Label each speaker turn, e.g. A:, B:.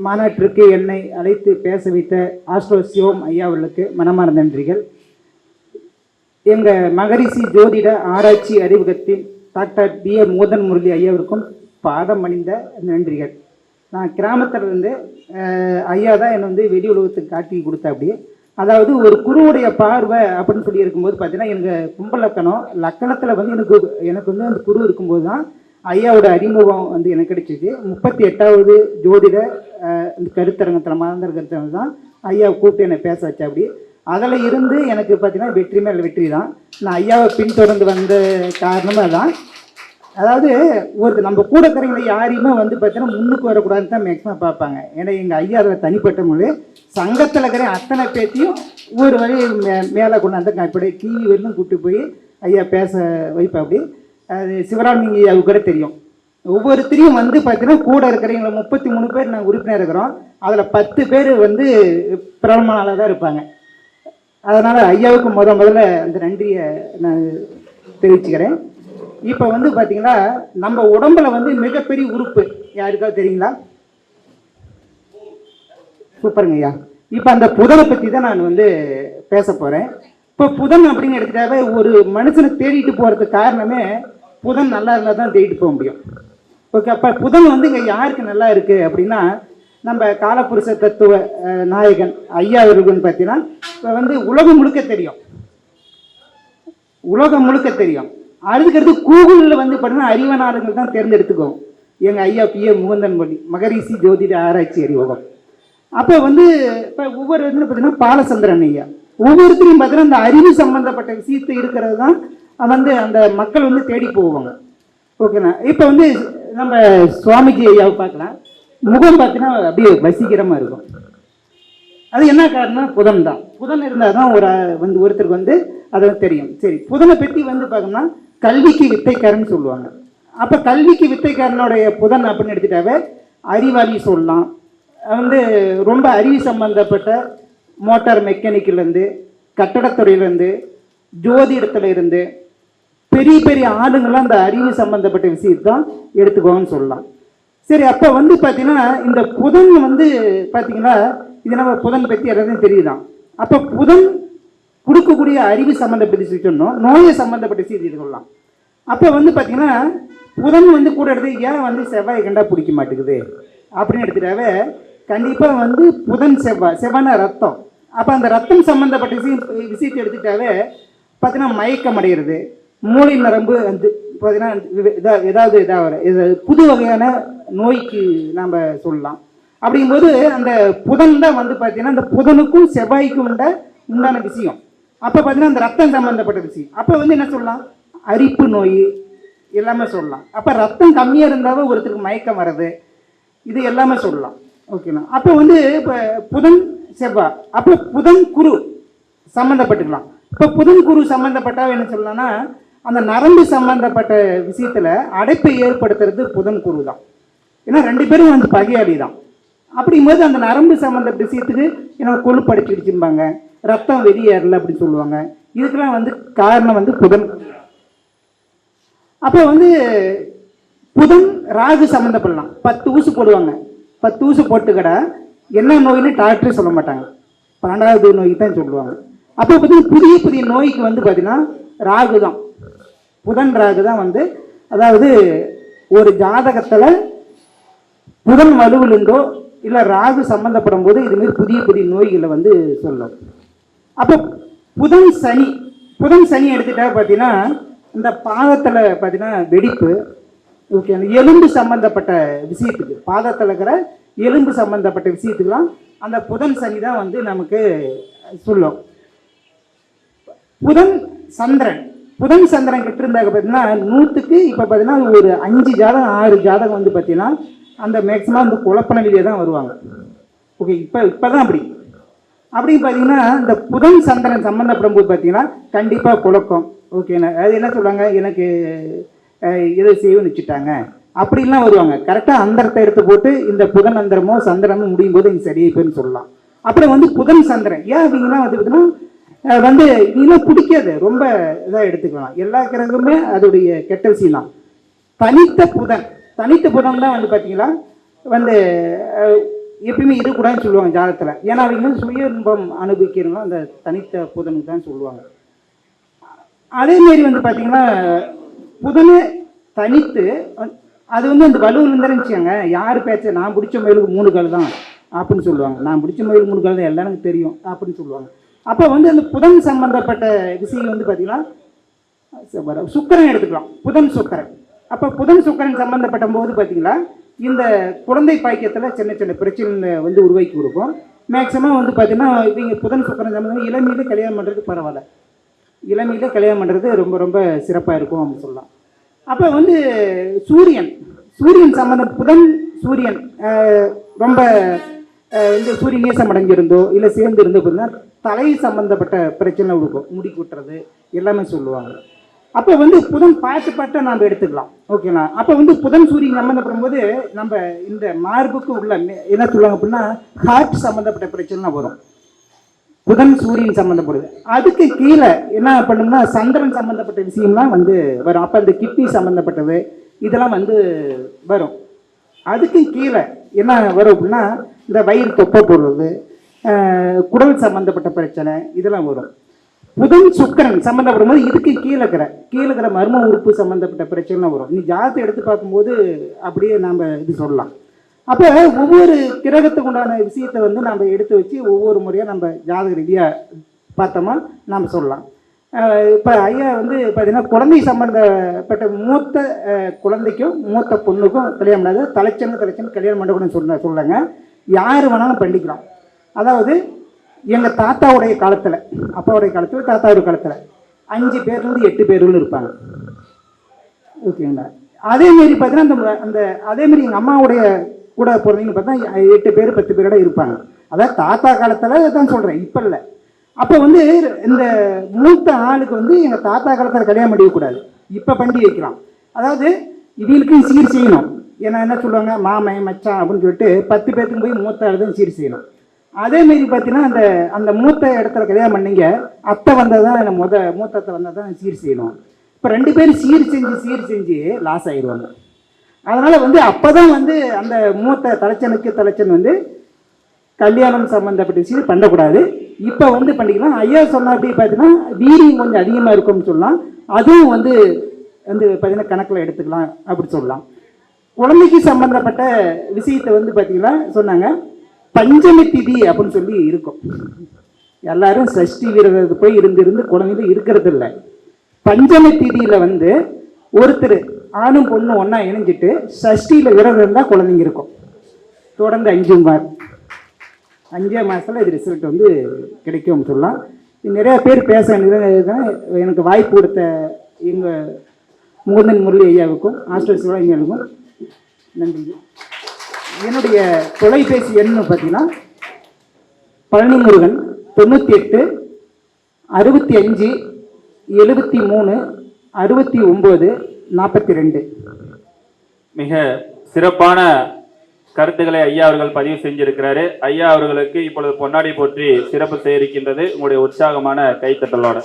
A: மாநாட்டிற்கு என்னை அழைத்து பேச வைத்த ஆஸ்ட்ரோ சிவம் ஐயா அவர்களுக்கு மனமார்ந்த நன்றிகள். எங்கள் மகரிஷி ஜோதிட ஆராய்ச்சி அறிமுகத்தின் டாக்டர் B.A. மோதன் முரளி ஐயாவிற்கும் பாதம் அணிந்த நன்றிகள். நான் கிராமத்தில் இருந்து ஐயா தான் என்னை வந்து வெளி உலகத்துக்கு காட்டி கொடுத்தா. அப்படி அதாவது ஒரு குருவுடைய பார்வை அப்படின்னு சொல்லி இருக்கும்போது பார்த்தீங்கன்னா எனக்கு கும்ப லக்கணத்தில் வந்து எனக்கு வந்து அந்த குரு இருக்கும்போது தான் ஐயாவோட அறிமுகம் வந்து எனக்கு கிடைச்சிது. 38வது ஜோதிட கருத்தரங்கத்தில் மாதந்தர கருத்தரங்கம் தான் ஐயாவை கூப்பிட்டு என்னை பேச வச்சா. அப்படி அதில் இருந்து எனக்கு பார்த்தீங்கன்னா வெற்றி மேல் வெற்றி தான். நான் ஐயாவை பின்தொடர்ந்து வந்த காரணமாக தான். அதாவது நம்ம கூட இருக்கிறவங்களை யாரையுமே வந்து பார்த்தீங்கன்னா முன்னுக்கு வரக்கூடாதுன்னு தான் மேக்ஸிமம் பார்ப்பாங்க. ஏன்னா எங்கள் ஐயா அதில் தனிப்பட்ட மொழி சங்கத்தில் இருக்கிற அத்தனை பேத்தையும் ஒவ்வொரு வழி மேலே கொண்டாந்து இப்படி டிவி வரலும் கூப்பிட்டு போய் ஐயா பேச வைப்பேன். அப்படி அது சிவராமிங்க ஐயாவுக்கு கூட தெரியும். ஒவ்வொருத்தரையும் வந்து பார்த்தீங்கன்னா கூட இருக்கிறவங்களை 33 பேர் நாங்கள் உறுப்பினர் இருக்கிறோம். அதில் 10 பேர் வந்து பிரபலமானால தான் இருப்பாங்க. அதனால் ஐயாவுக்கு முதல்ல அந்த நன்றியை நான் தெரிவிச்சுக்கிறேன். இப்போ வந்து பார்த்தீங்கன்னா நம்ம உடம்புல வந்து மிகப்பெரிய உறுப்பு யாருக்காவது தெரியுங்களா? சூப்பருங்க ஐயா. இப்போ அந்த புதனை பற்றி தான் நான் வந்து பேச போகிறேன். இப்போ புதன் அப்படின்னு எடுத்துட்டாவே ஒரு மனுஷனை தேடிட்டு போகிறதுக்கு காரணமே புதன் நல்லா இருந்தால் தான் தேடிட்டு போக முடியும். ஓகே, அப்போ புதன் வந்து இங்கே யாருக்கு நல்லா இருக்குது அப்படின்னா நம்ம காலப்புருஷ தத்துவ நாயகன் ஐயா அவர்களுன்னு பார்த்தீங்கன்னா இப்போ வந்து உலகம் முழுக்க தெரியும். அதுக்கடுத்து கூகுளில் வந்து பார்த்தீங்கன்னா அறிவனாளர்கள் தான் தேர்ந்தெடுத்துக்குவோம். எங்கள் ஐயா P.A. முகுந்தன் மொழி மகரிஷி ஜோதிட ஆராய்ச்சி அறிமுகம். அப்போ வந்து இப்போ ஒவ்வொரு வந்து பார்த்தீங்கன்னா பாலச்சந்திரன் ஐயா ஒவ்வொருத்தரையும் பார்த்தீங்கன்னா அந்த அறிவு சம்பந்தப்பட்ட விஷயத்தை இருக்கிறது தான் வந்து அந்த மக்கள் வந்து தேடி போவாங்க. ஓகேண்ணா. இப்போ வந்து நம்ம சுவாமிஜி ஐயாவை பார்க்கலாம். முகம் பார்த்தீங்கன்னா அப்படியே வசீகரமாக இருக்கும். அது என்ன காரணம்? புதன் தான். புதன் இருந்தால் தான் ஒருத்தருக்கு வந்து அது தெரியும். சரி, புதனை பற்றி வந்து பார்த்தோம்னா கல்விக்கு வித்தைக்காரன்னு சொல்லுவாங்க. அப்போ கல்விக்கு வித்தைக்காரனுடைய புதன் அப்படின்னு எடுத்துட்டாவே அறிவாளி சொல்லலாம். வந்து ரொம்ப அறிவு சம்பந்தப்பட்ட மோட்டார் மெக்கானிக்கிலேருந்து கட்டடத்துறையிலேருந்து ஜோதிடத்தில் இருந்து பெரிய பெரிய ஆளுங்கள்லாம் அந்த அறிவு சம்பந்தப்பட்ட விஷயத்தான் எடுத்துக்கோன்னு சொல்லலாம். சரி, அப்போ வந்து பார்த்தீங்கன்னா இந்த புதன் வந்து பார்த்தீங்கன்னா இது நம்ம புதன் பற்றி எல்லாத்தையும் தெரியுதான். அப்போ புதன் கொடுக்கக்கூடிய அறிவு சம்மந்தப்பட்ட சொன்னோம், நோயை சம்மந்தப்பட்ட செய்தி சொல்லலாம். அப்போ வந்து பார்த்தீங்கன்னா புதன் வந்து கூட எடுத்து ஏன் வந்து செவ்வாய் கண்டா பிடிக்க மாட்டேங்குது அப்படின்னு எடுத்துட்டாவே கண்டிப்பாக வந்து புதன் செவ்வாய்னா ரத்தம். அப்போ அந்த ரத்தம் சம்மந்தப்பட்ட விஷயத்தை எடுத்துட்டாவே பார்த்தீங்கன்னா மயக்கம் அடைகிறது, மூளை நரம்பு வந்து பார்த்தீங்கன்னா ஏதாவது புது வகையான நோய்க்கு நாம் சொல்லலாம். அப்படிங்கும்போது அந்த புதன் தான் வந்து பார்த்தீங்கன்னா அந்த புதனுக்கும் செவ்வாய்க்கும் உண்டான விஷயம். அப்போ பார்த்தீங்கன்னா அந்த ரத்தம் சம்மந்தப்பட்ட விஷயம். அப்போ வந்து என்ன சொல்லலாம்? அரிப்பு நோய் எல்லாமே சொல்லலாம். அப்போ ரத்தம் கம்மியாக இருந்தாவே ஒருத்தருக்கு மயக்கம் வர்றது இது எல்லாமே சொல்லலாம். ஓகேண்ணா. அப்போ வந்து இப்போ புதன் செவ்வாய், அப்போ புதன் குரு சம்மந்தப்பட்டுக்கலாம். இப்போ புதன் குரு சம்மந்தப்பட்டால் என்ன சொல்லலாம்னா அந்த நரம்பு சம்மந்தப்பட்ட விஷயத்தில் அடைப்பை ஏற்படுத்துறது புதன் குரு தான். ஏன்னா 2 பேரும் வந்து பகையாளி தான். அப்படிங்கும்போது அந்த நரம்பு சம்மந்தப்பட்ட விஷயத்துக்கு ஏன்னா கொழுப்படிச்சிடுச்சும்பாங்க, ரத்தம் வெளியேறல அப்படின்னு சொல்லுவாங்க. இதுக்கெல்லாம் வந்து காரணம் வந்து புதன். அப்போ வந்து புதன் ராகு சம்மந்தப்படலாம். 10 ஊசி போடுவாங்க. 10 ஊசி போட்டுக்கடா என்ன நோயின்னு டாக்டரே சொல்ல மாட்டாங்க, 12வது நோய்க்கு தான் சொல்லுவாங்க. அப்போ பார்த்தீங்கன்னா புதிய புதிய நோய்க்கு வந்து பார்த்தீங்கன்னா ராகு தான், புதன் ராகு தான் வந்து அதாவது ஒரு ஜாதகத்தில் புதன் வலுவிலுண்டோ இல்லை ராகு சம்மந்தப்படும் போது இதுமாரி புதிய புதிய நோய்களை வந்து சொல்லும். அப்போ புதன் சனி எடுத்துட்டா பார்த்தீங்கன்னா இந்த பாதத்தில் பார்த்தீங்கன்னா வெடிப்பு. ஓகே, அந்த எலும்பு சம்மந்தப்பட்ட விஷயத்துக்கு பாதத்தில் இருக்கிற எலும்பு சம்மந்தப்பட்ட விஷயத்துக்கெல்லாம் அந்த புதன் சனி தான் வந்து நமக்கு சொல்லும். புதன் சந்திரன் கிட்ட இருந்தாங்க பார்த்தீங்கன்னா 100க்கு இப்போ பார்த்தீங்கன்னா ஒரு 5 ஜாதகம் 6 ஜாதகம் வந்து பார்த்தீங்கன்னா அந்த மேக்ஸிமம் அந்த குழப்பநிலையே தான் வருவாங்க. ஓகே, இப்போ தான் அப்படி பார்த்தீங்கன்னா இந்த புதன் சந்திரன் சம்மந்தப்படும் போது பார்த்தீங்கன்னா கண்டிப்பாக குழப்பம். ஓகேண்ணா. அது என்ன சொல்லுவாங்க, எனக்கு இதை செய்ய வச்சுட்டாங்க அப்படின்லாம் வருவாங்க. கரெக்டாக அந்தரத்தை எடுத்து போட்டு இந்த புதன் அந்தரமோ சந்திரமோ முடியும் போது இங்கே சரியாக போயின்னு சொல்லலாம். அப்புறம் வந்து புதன் சந்திரன் ஏன் அப்படிங்கன்னா வந்து பார்த்தீங்கன்னா வந்து இதெல்லாம் பிடிக்காது, ரொம்ப இதாக எடுத்துக்கலாம். எல்லா கிரகமுமே அதோடைய கெட்ட விஷயம் தான். தனித்த புதன் தான் வந்து பார்த்தீங்கன்னா வந்து எப்பயுமே இருக்கக்கூடாதுன்னு சொல்லுவாங்க ஜாதகத்தில். ஏன்னா அவங்க வந்து சுய இன்பம் அனுபவிக்கிறவங்களும் அந்த தனித்த புதனுக்கு தான் சொல்லுவாங்க. அதேமாரி வந்து பார்த்திங்கன்னா புதனை தனித்து அது வந்து அந்த வலுவில் இருந்தாலும் வச்சுக்கோங்க, யார் பேச்ச நான் பிடிச்ச மயிலுக்கு 3 கால் தான் அப்படின்னு சொல்லுவாங்க. நான் பிடிச்ச மயிலுக்கு 3 கால் தான் எல்லாம் எனக்கு தெரியும் அப்படின்னு சொல்லுவாங்க. அப்போ வந்து அந்த புதன் சம்பந்தப்பட்ட விஷயம் வந்து பார்த்திங்கன்னா சுக்கரன் எடுத்துக்கலாம், புதன் சுக்கரன். அப்போ புதன் சுக்கரன் சம்பந்தப்பட்ட போது பார்த்திங்கன்னா இந்த குழந்தை பாய்க்கத்தில் சின்ன சின்ன பிரச்சனை வந்து உருவாக்கி கொடுக்கும். மேக்ஸிமம் வந்து பார்த்திங்கன்னா இவங்க புதன் சுக்கரன் சம்பந்தம் இளமையில கல்யாணம் பண்ணுறது பரவாயில்ல, இளமையில கல்யாணம் பண்ணுறது ரொம்ப ரொம்ப சிறப்பாக இருக்கும் அப்படின்னு சொல்லலாம். அப்போ வந்து சூரியன் சம்பந்தம் புதன் சூரியன் ரொம்ப இந்த சூரியன் நேசம் அடைஞ்சிருந்தோ இல்லை சேர்ந்து இருந்தோ அப்படின்னா தலை சம்பந்தப்பட்ட பிரச்சனை கொடுக்கும், முடி கொட்டுறது எல்லாமே சொல்லுவாங்க. அப்போ வந்து புதன் பாட்டு நம்ம எடுத்துக்கலாம், ஓகேங்களா. அப்போ வந்து புதன் சூரியன் சம்மந்தப்படும் போது நம்ம இந்த மார்புக்கு உள்ள என்ன சொல்லுவாங்க அப்படின்னா ஹார்ட் சம்மந்தப்பட்ட பிரச்சனை வரும், புதன் சூரியன் சம்மந்தப்படுது. அதுக்கு கீழே என்ன பண்ணணும்னா சந்திரன் சம்மந்தப்பட்ட விஷயம்லாம் வந்து வரும். அப்போ இந்த கிட்னி சம்மந்தப்பட்டது இதெல்லாம் வந்து வரும். அதுக்கு கீழே என்ன வரும் அப்படின்னா இந்த வயிறு தொப்பை போடுறது, குடல் சம்மந்தப்பட்ட பிரச்சனை இதெல்லாம் வரும். புதன் சுக்கரன் சம்மந்தப்படும் போது இதுக்கு கீழே இருக்கிற மர்ம உறுப்பு சம்மந்தப்பட்ட பிரச்சனை வரும். நீ ஜாதகத்தை எடுத்து பார்க்கும்போது அப்படியே நாம் இது சொல்லலாம். அப்போ ஒவ்வொரு கிரகத்துக்கு உண்டான விஷயத்தை வந்து நம்ம எடுத்து வச்சு ஒவ்வொரு முறையாக நம்ம ஜாதக ரீதியாக பார்த்தோமா நாம் சொல்லலாம். இப்போ ஐயா வந்து பார்த்தீங்கன்னா குழந்தை சம்மந்தப்பட்ட மூத்த குழந்தைக்கும் மூத்த பொண்ணுக்கும் கல்யாணம் பண்ணாது, தலைச்சன்னு கல்யாணம் பண்ணக்கூடாதுன்னு சொல்லுங்க. யார் வேணாலும் பண்ணிக்கலாம். அதாவது எங்கள் தாத்தாவுடைய காலத்தில், அப்பாவுடைய காலத்தில், தாத்தாவுடைய காலத்தில் 5 பேர்லேருந்து 8 பேர்கள் இருப்பாங்க, ஓகேங்களா. அதேமாரி பார்த்தீங்கன்னா அந்த அதேமாரி எங்கள் அம்மாவுடைய கூட பிறந்தீங்கன்னு பார்த்தா 8 பேர் 10 பேரோட இருப்பாங்க. அதாவது தாத்தா காலத்தில் தான் சொல்கிறேன், இப்போ இல்லை. அப்போ வந்து இந்த மூத்த ஆளுக்கு வந்து எங்கள் தாத்தா காலத்தில் கல்யாணம் பண்ணிக்கக்கூடாது, இப்போ பண்ணி வைக்கலாம். அதாவது இவங்களுக்கும் சீர் செய்யணும். ஏன்னா என்ன சொல்லுவாங்க, மாமன் மச்சான் அப்படின்னு சொல்லிட்டு 10 பேர்த்துக்கு போய் மூத்த ஆள் தான் சீர் செய்யணும். அதேமாரி பார்த்தீங்கன்னா அந்த மூத்த இடத்துல கல்யாணம் பண்ணிங்க, அத்தை வந்தால் தான் மூத்த அத்தை வந்தால் தான் சீர் செய்யணும். இப்போ 2 பேரும் சீர் செஞ்சு லாஸ் ஆகிடுவாங்க. அதனால் வந்து அப்போ தான் வந்து அந்த மூத்த தலைச்சன் வந்து கல்யாணம் சம்மந்தப்பட்ட விஷயம் பண்ணக்கூடாது, இப்போ வந்து பண்ணிக்கலாம். ஐயா சொன்ன அப்படி பார்த்தீங்கன்னா வீரியம் கொஞ்சம் அதிகமாக இருக்கும்னு சொல்லலாம். அதுவும் வந்து பார்த்தீங்கன்னா கணக்கில் எடுத்துக்கலாம் அப்படி சொல்லலாம். குழந்தைக்கு சம்மந்தப்பட்ட விஷயத்தை வந்து பார்த்தீங்கன்னா சொன்னாங்க பஞ்சமி திதி அப்படின்னு சொல்லி இருக்கும். எல்லாரும் சஷ்டி விரதத்தை போய் இருந்து குழந்தைங்க இருக்கிறது இல்லை. பஞ்சமி திதியில் வந்து ஒருத்தர் ஆணும் பொண்ணும் ஒன்றா இணைஞ்சிட்டு சஷ்டியில் விரதம் இருந்தால் குழந்தைங்க இருக்கும். தொடர்ந்து 5 மாதத்தில் இது ரிசல்ட் வந்து கிடைக்கும் சொல்லலாம். நிறையா பேர் பேச எனக்கு வாய்ப்பு கொடுத்த எங்கள் முகுந்தன் முரளி ஐயாவுக்கும் ஹாஸ்டல் சிவலிங்கனுக்கும் நன்றி. என்னுடைய தொலைபேசி எண்ணு பார்த்தீங்கன்னா பழனி முருகன் 98 65 73 69 42.
B: மிக சிறப்பான கருத்துக்களை ஐயா அவர்கள் பதிவு செஞ்சிருக்கிறாரு. ஐயா அவர்களுக்கு இப்பொழுது பொன்னாடி போற்றி சிறப்பு செய்திருக்கின்றது உங்களுடைய உற்சாகமான கைத்தட்டலோட.